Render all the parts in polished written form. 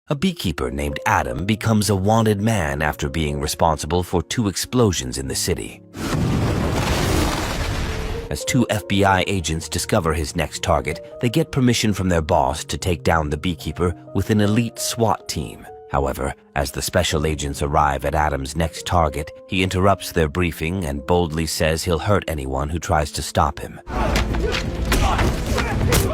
A beekeeper named Adam becomes a wanted man after being responsible for 2 explosions in the city. As 2 FBI agents discover his next target, they get permission from their boss to take down the beekeeper with an elite SWAT team. However, as the special agents arrive at Adam's next target, he interrupts their briefing and boldly says he'll hurt anyone who tries to stop him.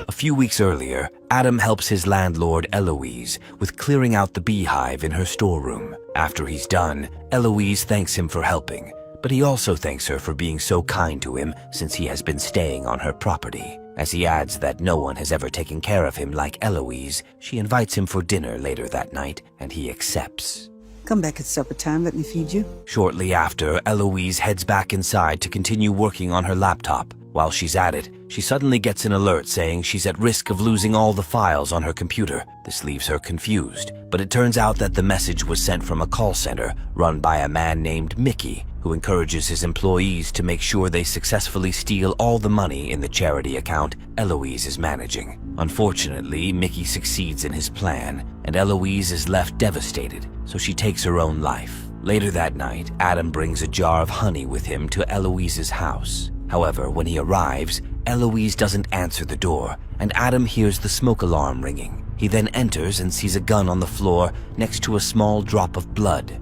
A few weeks earlier, Adam helps his landlord Eloise with clearing out the beehive in her storeroom. After he's done, Eloise thanks him for helping, but he also thanks her for being so kind to him since he has been staying on her property. As he adds that no one has ever taken care of him like Eloise, she invites him for dinner later that night, and he accepts. Come back at supper time, let me feed you. Shortly after, Eloise heads back inside to continue working on her laptop. While she's at it, she suddenly gets an alert saying she's at risk of losing all the files on her computer. This leaves her confused, but it turns out that the message was sent from a call center run by a man named Mickey, who encourages his employees to make sure they successfully steal all the money in the charity account Eloise is managing. Unfortunately, Mickey succeeds in his plan, and Eloise is left devastated, so she takes her own life. Later that night, Adam brings a jar of honey with him to Eloise's house. However, when he arrives, Eloise doesn't answer the door, and Adam hears the smoke alarm ringing. He then enters and sees a gun on the floor next to a small drop of blood.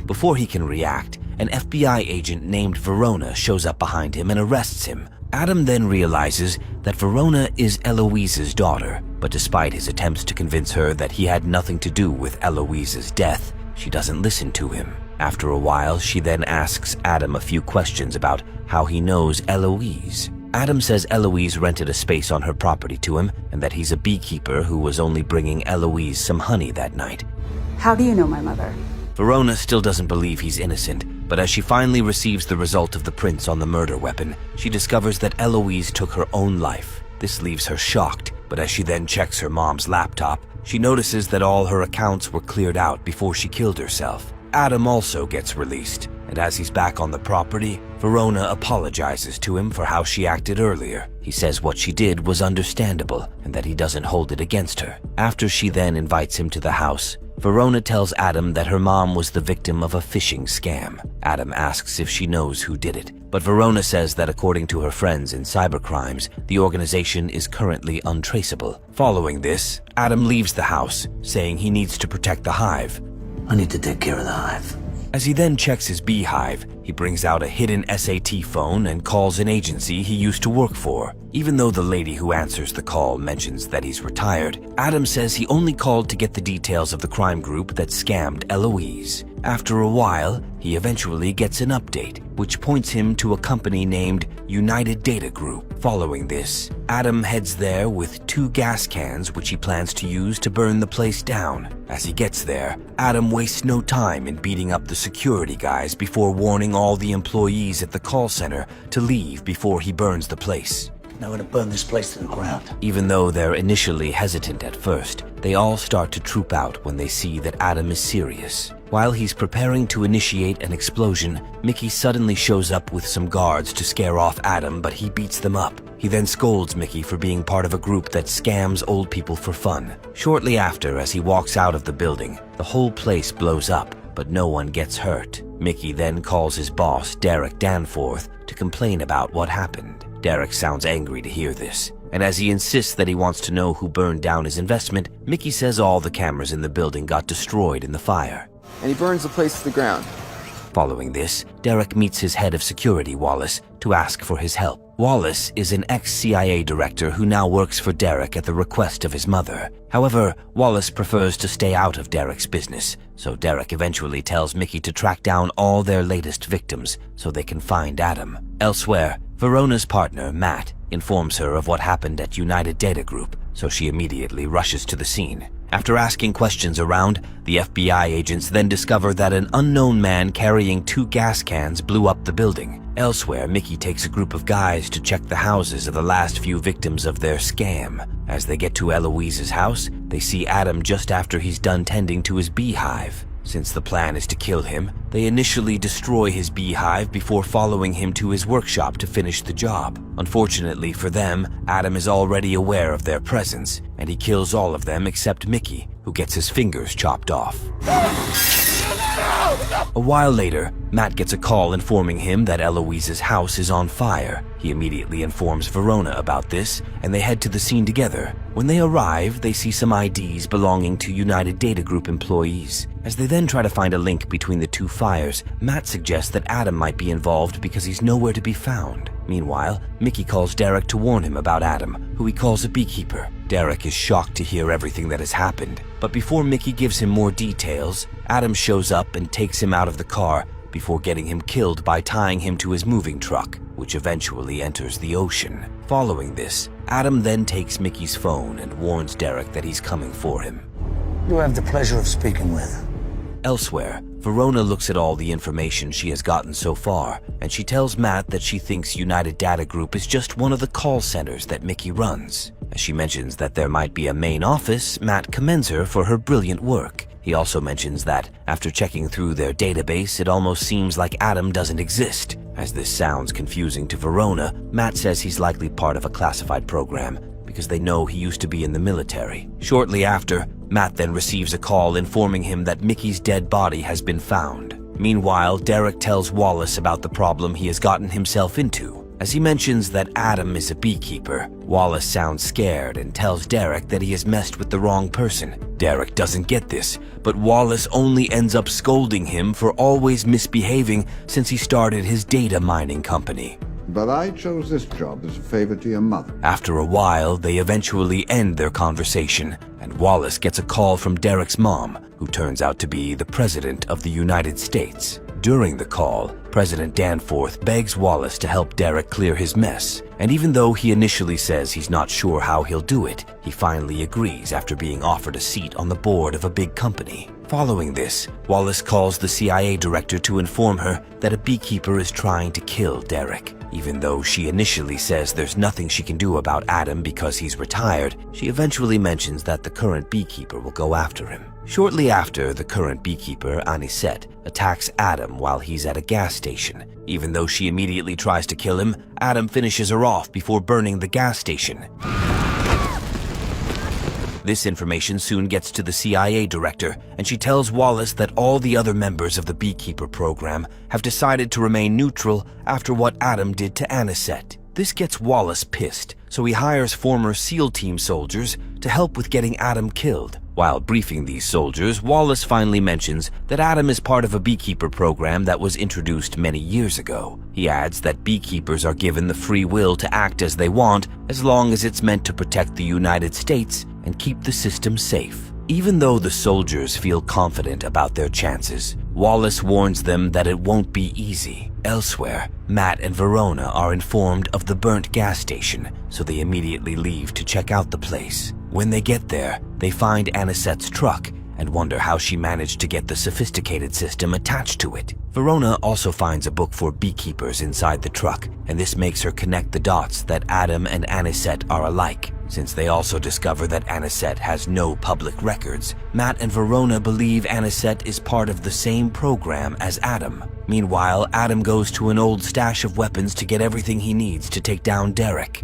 Before he can react, an FBI agent named Verona shows up behind him and arrests him. Adam then realizes that Verona is Eloise's daughter, but despite his attempts to convince her that he had nothing to do with Eloise's death, she doesn't listen to him. After a while, she then asks Adam a few questions about how he knows Eloise. Adam says Eloise rented a space on her property to him and that he's a beekeeper who was only bringing Eloise some honey that night. How do you know my mother? Verona still doesn't believe he's innocent, but as she finally receives the result of the prints on the murder weapon, she discovers that Eloise took her own life. This leaves her shocked, but as she then checks her mom's laptop, she notices that all her accounts were cleared out before she killed herself. Adam also gets released, and as he's back on the property, Verona apologizes to him for how she acted earlier. He says what she did was understandable and that he doesn't hold it against her. After she then invites him to the house, Verona tells Adam that her mom was the victim of a phishing scam. Adam asks if she knows who did it, but Verona says that according to her friends in cybercrimes, the organization is currently untraceable. Following this, Adam leaves the house, saying he needs to protect the hive. I need to take care of the hive. As he then checks his beehive, he brings out a hidden SAT phone and calls an agency he used to work for. Even though the lady who answers the call mentions that he's retired, Adam says he only called to get the details of the crime group that scammed Eloise. After a while, he eventually gets an update, which points him to a company named United Data Group. Following this, Adam heads there with 2 gas cans which he plans to use to burn the place down. As he gets there, Adam wastes no time in beating up the security guys before warning all the employees at the call center to leave before he burns the place. Now we're gonna burn this place to the ground. Even though they're initially hesitant at first, they all start to troop out when they see that Adam is serious. While he's preparing to initiate an explosion, Mickey suddenly shows up with some guards to scare off Adam, but he beats them up. He then scolds Mickey for being part of a group that scams old people for fun. Shortly after, as he walks out of the building, the whole place blows up, but no one gets hurt. Mickey then calls his boss, Derek Danforth, to complain about what happened. Derek sounds angry to hear this, and as he insists that he wants to know who burned down his investment, Mickey says all the cameras in the building got destroyed in the fire. And he burns the place to the ground. Following this, Derek meets his head of security, Wallace, to ask for his help. Wallace is an ex-CIA director who now works for Derek at the request of his mother. However, Wallace prefers to stay out of Derek's business, so Derek eventually tells Mickey to track down all their latest victims so they can find Adam. Elsewhere, Verona's partner, Matt, informs her of what happened at United Data Group, so she immediately rushes to the scene. After asking questions around, the FBI agents then discover that an unknown man carrying 2 gas cans blew up the building. Elsewhere, Mickey takes a group of guys to check the houses of the last few victims of their scam. As they get to Eloise's house, they see Adam just after he's done tending to his beehive. Since the plan is to kill him, they initially destroy his beehive before following him to his workshop to finish the job. Unfortunately for them, Adam is already aware of their presence, and he kills all of them except Mickey, who gets his fingers chopped off. A while later, Matt gets a call informing him that Eloise's house is on fire. He immediately informs Verona about this, and they head to the scene together. When they arrive, they see some IDs belonging to United Data Group employees. As they then try to find a link between the two fires, Matt suggests that Adam might be involved because he's nowhere to be found. Meanwhile, Mickey calls Derek to warn him about Adam, who he calls a beekeeper. Derek is shocked to hear everything that has happened, but before Mickey gives him more details, Adam shows up and takes him out of the car before getting him killed by tying him to his moving truck, which eventually enters the ocean. Following this, Adam then takes Mickey's phone and warns Derek that he's coming for him. You have the pleasure of speaking with. Elsewhere, Verona looks at all the information she has gotten so far, and she tells Matt that she thinks United Data Group is just one of the call centers that Mickey runs. As she mentions that there might be a main office, Matt commends her for her brilliant work. He also mentions that, after checking through their database, it almost seems like Adam doesn't exist. As this sounds confusing to Verona, Matt says he's likely part of a classified program, because they know he used to be in the military. Shortly after, Matt then receives a call informing him that Mickey's dead body has been found. Meanwhile, Derek tells Wallace about the problem he has gotten himself into. As he mentions that Adam is a beekeeper, Wallace sounds scared and tells Derek that he has messed with the wrong person. Derek doesn't get this, but Wallace only ends up scolding him for always misbehaving since he started his data mining company. But I chose this job as a favor to your mother. After a while, they eventually end their conversation, and Wallace gets a call from Derek's mom, who turns out to be the President of the United States. During the call, President Danforth begs Wallace to help Derek clear his mess, and even though he initially says he's not sure how he'll do it, he finally agrees after being offered a seat on the board of a big company. Following this, Wallace calls the CIA director to inform her that a beekeeper is trying to kill Derek. Even though she initially says there's nothing she can do about Adam because he's retired, she eventually mentions that the current beekeeper will go after him. Shortly after, the current beekeeper, Anisette, attacks Adam while he's at a gas station. Even though she immediately tries to kill him, Adam finishes her off before burning the gas station. This information soon gets to the CIA director, and she tells Wallace that all the other members of the Beekeeper program have decided to remain neutral after what Adam did to Anisette. This gets Wallace pissed, so he hires former SEAL team soldiers to help with getting Adam killed. While briefing these soldiers, Wallace finally mentions that Adam is part of a beekeeper program that was introduced many years ago. He adds that beekeepers are given the free will to act as they want as long as it's meant to protect the United States and keep the system safe. Even though the soldiers feel confident about their chances, Wallace warns them that it won't be easy. Elsewhere, Matt and Verona are informed of the burnt gas station, so they immediately leave to check out the place. When they get there, they find Anisette's truck and wonder how she managed to get the sophisticated system attached to it. Verona also finds a book for beekeepers inside the truck, and this makes her connect the dots that Adam and Anisette are alike. Since they also discover that Anisette has no public records, Matt and Verona believe Anisette is part of the same program as Adam. Meanwhile, Adam goes to an old stash of weapons to get everything he needs to take down Derek.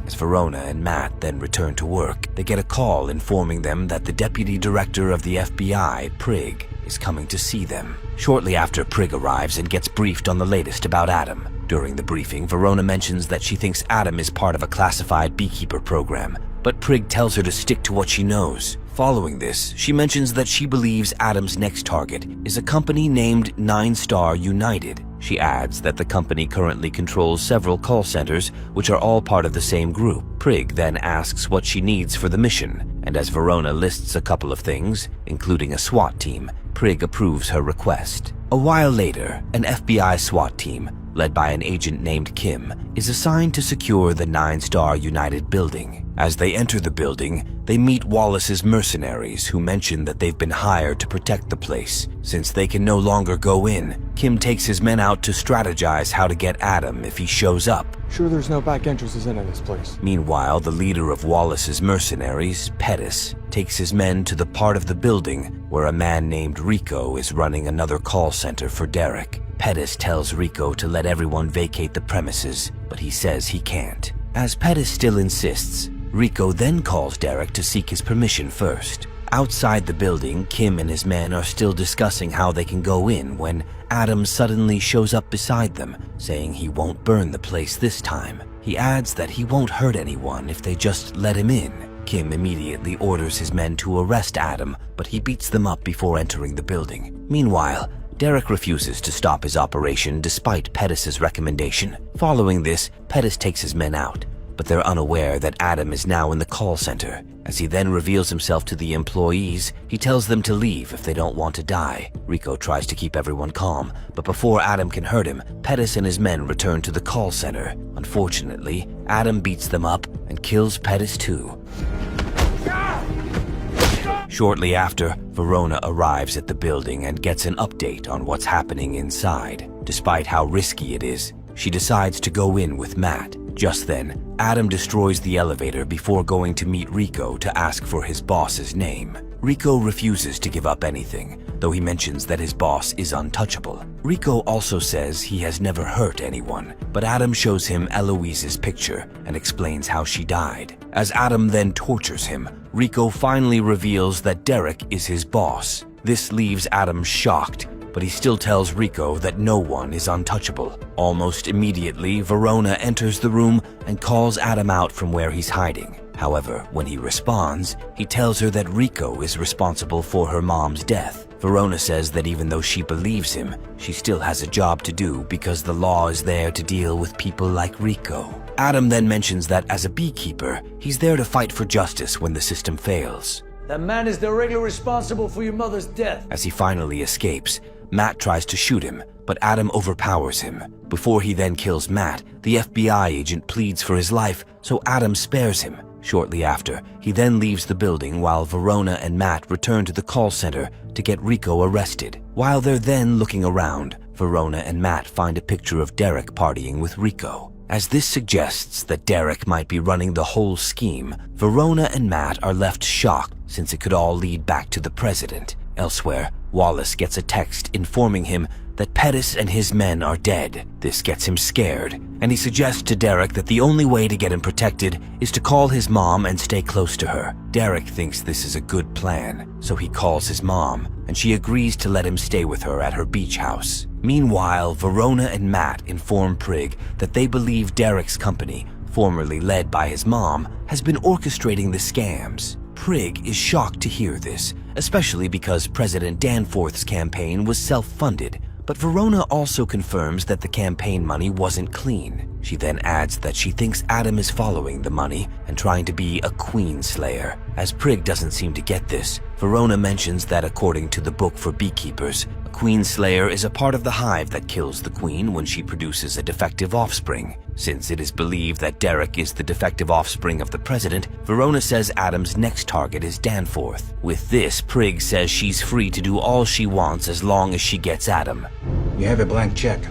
As Verona and Matt then return to work, they get a call informing them that the deputy director of the FBI, Prigg, is coming to see them. Shortly after, Prigg arrives and gets briefed on the latest about Adam. During the briefing, Verona mentions that she thinks Adam is part of a classified beekeeper program, but Prigg tells her to stick to what she knows. Following this, she mentions that she believes Adam's next target is a company named 9-Star United. She adds that the company currently controls several call centers, which are all part of the same group. Prigg then asks what she needs for the mission, and as Verona lists a couple of things, including a SWAT team, Prigg approves her request. A while later, an FBI SWAT team, led by an agent named Kim, is assigned to secure the 9-Star United building. As they enter the building, they meet Wallace's mercenaries, who mention that they've been hired to protect the place. Since they can no longer go in, Kim takes his men out to strategize how to get Adam if he shows up. Sure there's no back entrances into this place. Meanwhile, the leader of Wallace's mercenaries, Pettis, takes his men to the part of the building where a man named Rico is running another call center for Derek. Pettis tells Rico to let everyone vacate the premises, but he says he can't. As Pettis still insists, Rico then calls Derek to seek his permission first. Outside the building, Kim and his men are still discussing how they can go in when Adam suddenly shows up beside them, saying he won't burn the place this time. He adds that he won't hurt anyone if they just let him in. Kim immediately orders his men to arrest Adam, but he beats them up before entering the building. Meanwhile, Derek refuses to stop his operation despite Pettis' recommendation. Following this, Pettis takes his men out, but they're unaware that Adam is now in the call center. As he then reveals himself to the employees, he tells them to leave if they don't want to die. Rico tries to keep everyone calm, but before Adam can hurt him, Pettis and his men return to the call center. Unfortunately, Adam beats them up and kills Pettis too. Shortly after, Verona arrives at the building and gets an update on what's happening inside. Despite how risky it is, she decides to go in with Matt. Just then, Adam destroys the elevator before going to meet Rico to ask for his boss's name. Rico refuses to give up anything, though he mentions that his boss is untouchable. Rico also says he has never hurt anyone, but Adam shows him Eloise's picture and explains how she died. As Adam then tortures him, Rico finally reveals that Derek is his boss. This leaves Adam shocked, but he still tells Rico that no one is untouchable. Almost immediately, Verona enters the room and calls Adam out from where he's hiding. However, when he responds, he tells her that Rico is responsible for her mom's death. Verona says that even though she believes him, she still has a job to do because the law is there to deal with people like Rico. Adam then mentions that as a beekeeper, he's there to fight for justice when the system fails. That man is directly responsible for your mother's death. As he finally escapes, Matt tries to shoot him, but Adam overpowers him. Before he then kills Matt, the FBI agent pleads for his life, so Adam spares him. Shortly after, he then leaves the building while Verona and Matt return to the call center to get Rico arrested. While they're then looking around, Verona and Matt find a picture of Derek partying with Rico. As this suggests that Derek might be running the whole scheme, Verona and Matt are left shocked since it could all lead back to the president. Elsewhere, Wallace gets a text informing him that Pettis and his men are dead. This gets him scared, and he suggests to Derek that the only way to get him protected is to call his mom and stay close to her. Derek thinks this is a good plan, so he calls his mom, and she agrees to let him stay with her at her beach house. Meanwhile, Verona and Matt inform Prig that they believe Derek's company, formerly led by his mom, has been orchestrating the scams. Prig is shocked to hear this, especially because President Danforth's campaign was self-funded, but Verona also confirms that the campaign money wasn't clean. She then adds that she thinks Adam is following the money and trying to be a queen slayer. As Prig doesn't seem to get this, Verona mentions that according to the book for Beekeepers, a queen slayer is a part of the hive that kills the queen when she produces a defective offspring. Since it is believed that Derek is the defective offspring of the president, Verona says Adam's next target is Danforth. With this, Prig says she's free to do all she wants as long as she gets Adam. You have a blank check.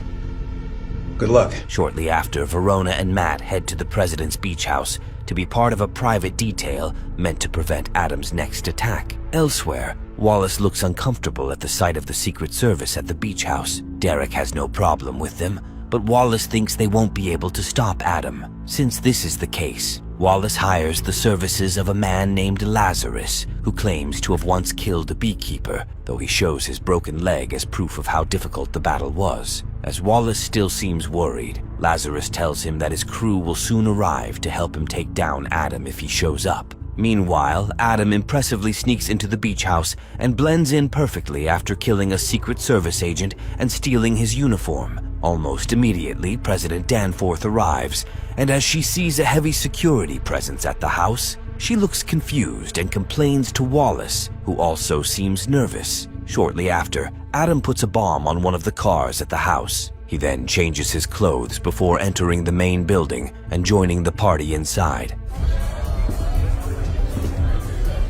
Good luck. Shortly after, Verona and Matt head to the president's beach house to be part of a private detail meant to prevent Adam's next attack. Elsewhere, Wallace looks uncomfortable at the sight of the Secret Service at the beach house. Derek has no problem with them, but Wallace thinks they won't be able to stop Adam. Since this is the case, Wallace hires the services of a man named Lazarus, who claims to have once killed a beekeeper, though he shows his broken leg as proof of how difficult the battle was. As Wallace still seems worried, Lazarus tells him that his crew will soon arrive to help him take down Adam if he shows up. Meanwhile, Adam impressively sneaks into the beach house and blends in perfectly after killing a Secret Service agent and stealing his uniform. Almost immediately, President Danforth arrives, and as she sees a heavy security presence at the house, she looks confused and complains to Wallace, who also seems nervous. Shortly after, Adam puts a bomb on one of the cars at the house. He then changes his clothes before entering the main building and joining the party inside.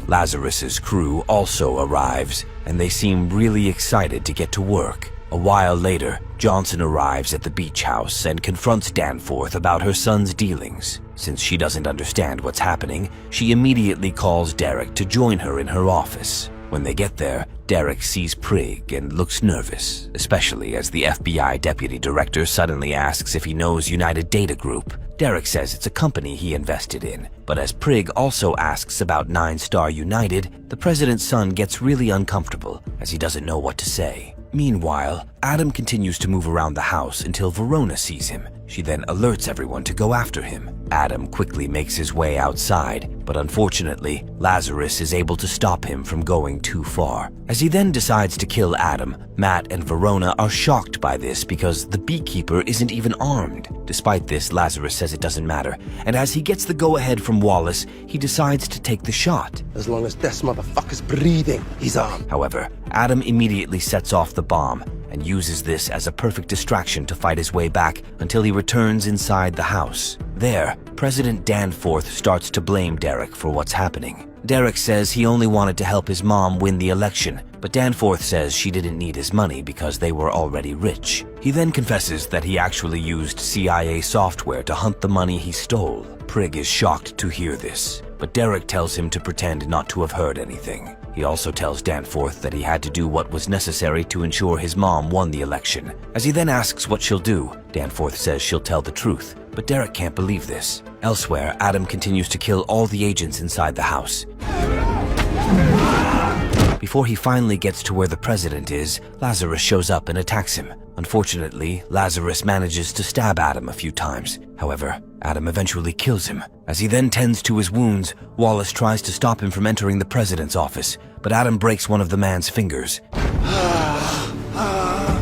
Lazarus's crew also arrives, and they seem really excited to get to work. A while later, Johnson arrives at the beach house and confronts Danforth about her son's dealings. Since she doesn't understand what's happening, she immediately calls Derek to join her in her office. When they get there, Derek sees Prig and looks nervous, especially as the FBI deputy director suddenly asks if he knows United Data Group. Derek says it's a company he invested in, but as Prig also asks about 9-Star United, the president's son gets really uncomfortable as he doesn't know what to say. Meanwhile, Adam continues to move around the house until Verona sees him. She then alerts everyone to go after him. Adam quickly makes his way outside, but unfortunately, Lazarus is able to stop him from going too far. As he then decides to kill Adam, Matt and Verona are shocked by this because the Beekeeper isn't even armed. Despite this, Lazarus says it doesn't matter, and as he gets the go-ahead from Wallace, he decides to take the shot. As long as this motherfucker's breathing, he's armed. However, Adam immediately sets off the bomb and uses this as a perfect distraction to fight his way back until he returns inside the house. There, President Danforth starts to blame Derek for what's happening. Derek says he only wanted to help his mom win the election, but Danforth says she didn't need his money because they were already rich. He then confesses that he actually used CIA software to hunt the money he stole. Prig is shocked to hear this, but Derek tells him to pretend not to have heard anything. He also tells Danforth that he had to do what was necessary to ensure his mom won the election. As he then asks what she'll do, Danforth says she'll tell the truth, but Derek can't believe this. Elsewhere, Adam continues to kill all the agents inside the house. Before he finally gets to where the president is, Lazarus shows up and attacks him. Unfortunately, Lazarus manages to stab Adam a few times. However, Adam eventually kills him. As he then tends to his wounds, Wallace tries to stop him from entering the president's office, but Adam breaks one of the man's fingers,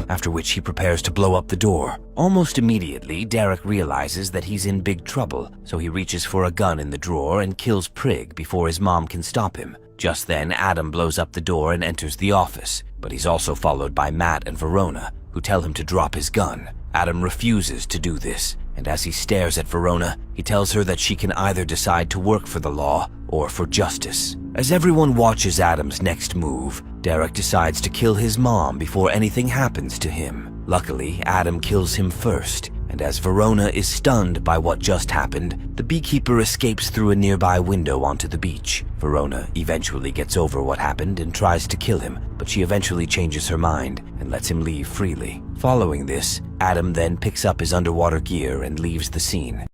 after which he prepares to blow up the door. Almost immediately, Derek realizes that he's in big trouble, so he reaches for a gun in the drawer and kills Prig before his mom can stop him. Just then, Adam blows up the door and enters the office, but he's also followed by Matt and Verona, who tell him to drop his gun. Adam refuses to do this, and as he stares at Verona, he tells her that she can either decide to work for the law or for justice. As everyone watches Adam's next move, Derek decides to kill his mom before anything happens to him. Luckily, Adam kills him first, and as Verona is stunned by what just happened, the Beekeeper escapes through a nearby window onto the beach. Verona eventually gets over what happened and tries to kill him, but she eventually changes her mind and lets him leave freely. Following this, Adam then picks up his underwater gear and leaves the scene.